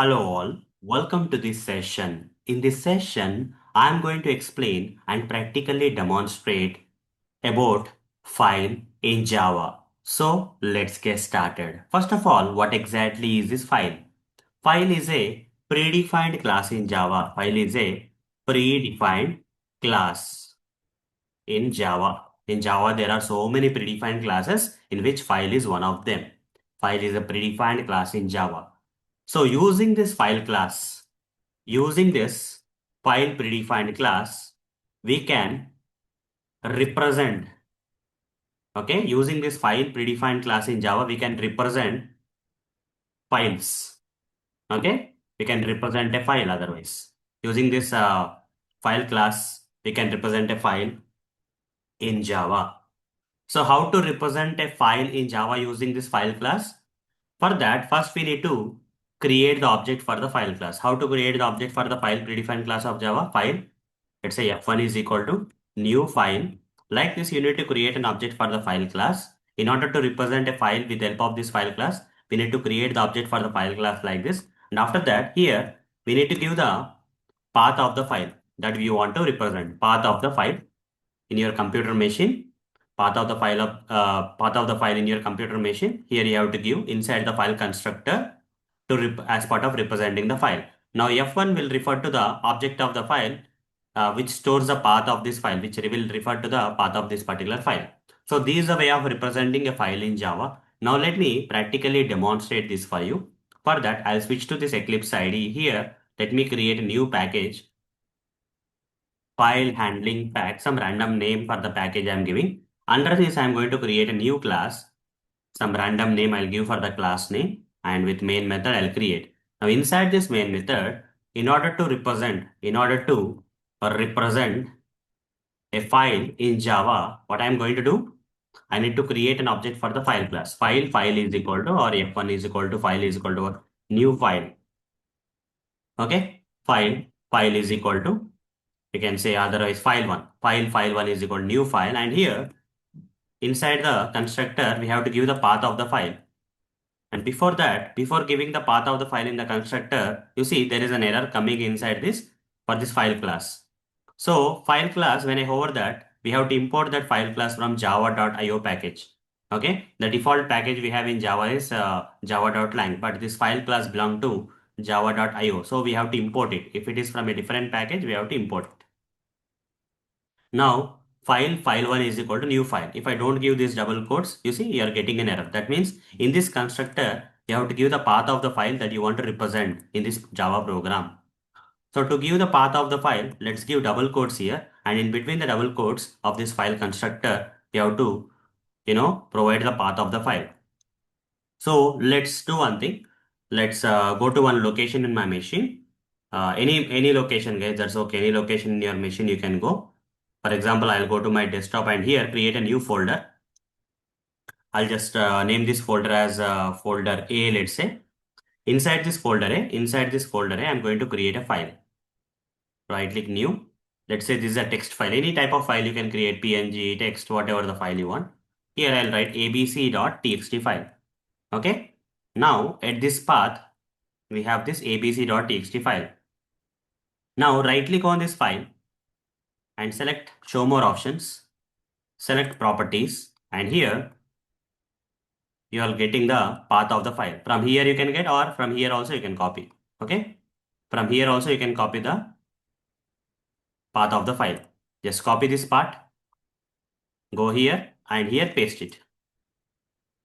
Hello all, welcome to this session. In this session, I am going to explain and practically demonstrate about file in Java. So let's get started. First of all, what exactly is this file? File is a predefined class in Java. File is a predefined class in Java. In Java, there are so many predefined classes in which file is one of them. File is a predefined class in Java. So using this file predefined class, we can represent, okay, using this file predefined class in Java, we can represent files, okay? We can represent a file otherwise. Using this file class, we can represent a file in Java. So how to represent a file in Java using this file class? For that, first we need to create the object for the file class. How to create the object for the file predefined class of Java? File, let's say f1 is equal to new file. Like this, you need to create an object for the file class. In order to represent a file with the help of this file class, we need to create the object for the file class like this. And after that, here, we need to give the path of the file that we want to represent. Path of the file in your computer machine, path of the file in your computer machine. Here you have to give inside the file constructor as part of representing the file. Now f1 will refer to the object of the file which stores the path of this file, which will refer to the path of this particular file. So this is a way of representing a file in Java. Now let me practically demonstrate this for you. For that, I'll switch to this Eclipse IDE here. Let me create a new package, file handling pack, some random name for the package I'm giving. Under this, I'm going to create a new class, some random name I'll give for the class name, and with main method I'll create. Now inside this main method, in order to represent a file in Java, what I'm going to do, I need to create an object for the file class. File is equal to, or f1 is equal to, file is equal to new file. Okay, file is equal to, we can say otherwise file1. File1 is equal to new file, and here inside the constructor we have to give the path of the file. And before that, before giving the path of the file in the constructor, you see there is an error coming inside this for this file class. So file class, when I hover that, we have to import that file class from java.io package. Okay, the default package we have in Java is java.lang, but this file class belong to java.io. So we have to import it. If it is from a different package, we have to import it. Now, file1 is equal to new file. If I don't give these double quotes, you see you are getting an error. That means in this constructor, you have to give the path of the file that you want to represent in this Java program. So to give the path of the file, let's give double quotes here. And in between the double quotes of this file constructor, you have to, provide the path of the file. So let's do one thing. Let's go to one location in my machine. Any location, guys, that's okay. Any location in your machine you can go. For example, I'll go to my desktop and here create a new folder. I'll just name this folder as folder A, let's say. Inside this folder A, I'm going to create a file. Right click new. Let's say this is a text file. Any type of file you can create, PNG, text, whatever the file you want. Here I'll write abc.txt file. Okay. Now at this path, we have this abc.txt file. Now right click on this file and select show more options, select properties, and here you are getting the path of the file. From here you can get, or from here also you can copy. Okay. From here also you can copy the path of the file. Just copy this part, go here and here paste it.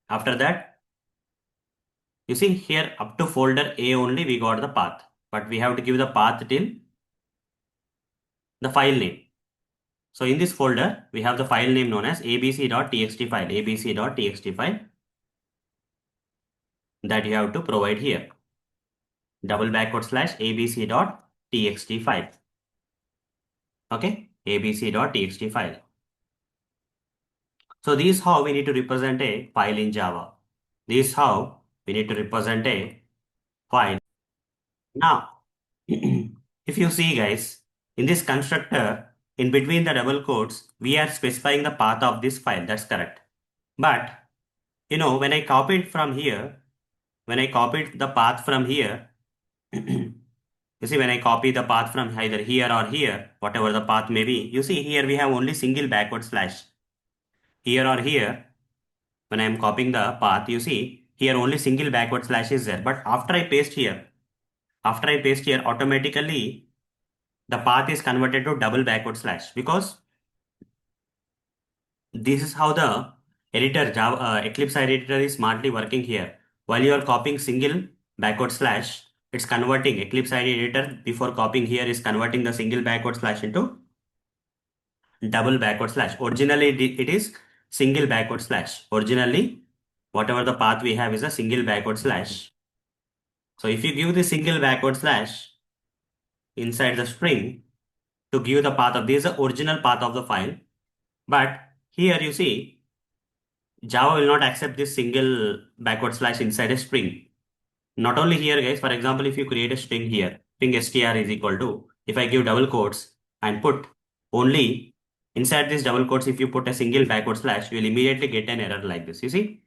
After that, you see here up to folder A only we got the path, but we have to give the path till the file name. So in this folder, we have the file name known as abc.txt file, abc.txt file that you have to provide here. Double backward slash abc.txt file. Okay, abc.txt file. So this is how we need to represent a file in Java. This is how we need to represent a file. Now, if you see guys, in this constructor, in between the double quotes, we are specifying the path of this file. That's correct. But, when I copied from here, when I copied the path from here, You see, when I copy the path from either here or here, whatever the path may be, you see here we have only single backward slash. Here or here, when I am copying the path, you see here only single backward slash is there. But after I paste here, automatically the path is converted to double backward slash, because this is how the editor Java Eclipse editor is smartly working here. While you are copying single backward slash, it's converting Eclipse editor before copying here is converting the single backward slash into double backward slash. Originally it is single backward slash. Originally, whatever the path we have is a single backward slash. So if you give the single backward slash inside the string to give the path of this is the original path of the file. But here you see Java will not accept this single backward slash inside a string. Not only here guys, for example, if you create a string here, string str is equal to, if I give double quotes and put only inside this double quotes, if you put a single backward slash, you will immediately get an error like this. You see,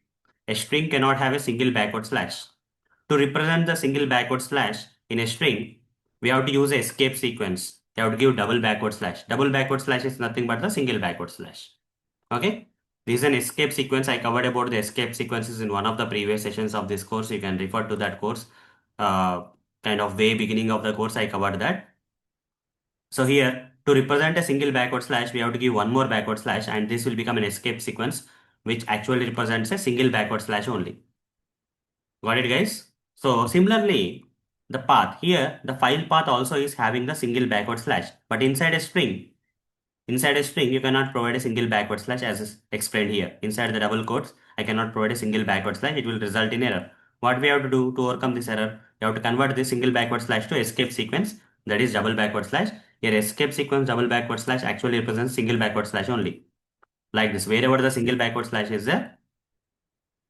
a string cannot have a single backward slash. To represent the single backward slash in a string, we have to use a escape sequence. You have to give double backward slash. Double backward slash is nothing but the single backward slash. Okay. This is an escape sequence. I covered about the escape sequences in one of the previous sessions of this course. You can refer to that course. Kind of way beginning of the course, I covered that. So here, to represent a single backward slash, we have to give one more backward slash, and this will become an escape sequence, which actually represents a single backward slash only. Got it, guys? So similarly, the path here, the file path also is having the single backward slash, but inside a string, you cannot provide a single backward slash as is explained here. Inside the double quotes, I cannot provide a single backward slash. It will result in error. What we have to do to overcome this error? You have to convert this single backward slash to escape sequence, that is double backward slash. Here escape sequence double backward slash actually represents single backward slash only. Like this, wherever the single backward slash is there,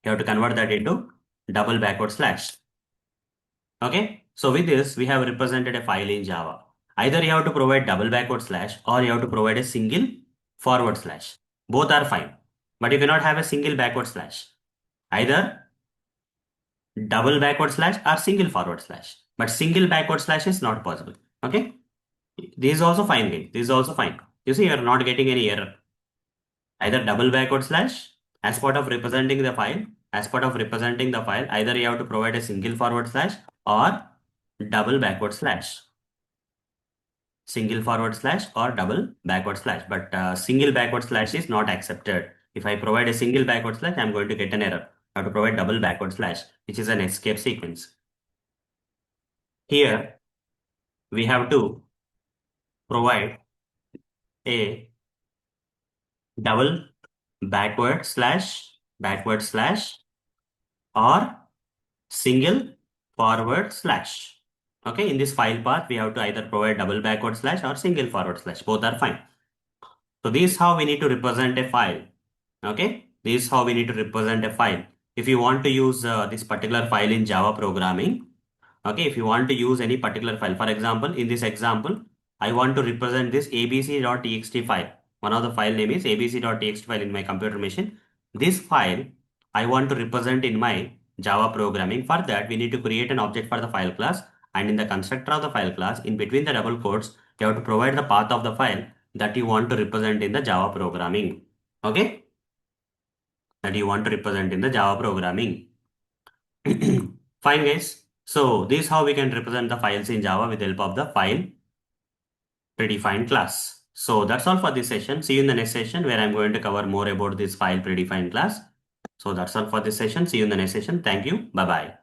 you have to convert that into double backward slash. Okay, so with this, we have represented a file in Java. Either you have to provide double backward slash or you have to provide a single forward slash. Both are fine, but you cannot have a single backward slash. Either double backward slash or single forward slash, but single backward slash is not possible. Okay, this is also fine, guys. This is also fine. You see, you are not getting any error. Either double backward slash as part of representing the file, either you have to provide a single forward slash or double backward slash. Single forward slash or double backward slash, but single backward slash is not accepted. If I provide a single backward slash, I'm going to get an error. I have to provide double backward slash, which is an escape sequence. Here, we have to provide a double backward slash or single forward slash. Okay, in this file path, we have to either provide double backward slash or single forward slash. Both are fine. So this is how we need to represent a file. Okay, this is how we need to represent a file. If you want to use this particular file in Java programming, okay, if you want to use any particular file, for example, in this example, I want to represent this abc.txt file. One of the file name is abc.txt file in my computer machine. This file I want to represent in my Java programming. For that, we need to create an object for the file class, and in the constructor of the file class, in between the double quotes, you have to provide the path of the file that you want to represent in the Java programming. Okay, that you want to represent in the Java programming. Fine, guys. So this is how we can represent the files in Java with the help of the file predefined class. So that's all for this session. See you in the next session where I'm going to cover more about this file predefined class. So that's all for this session. See you in the next session. Thank you. Bye bye.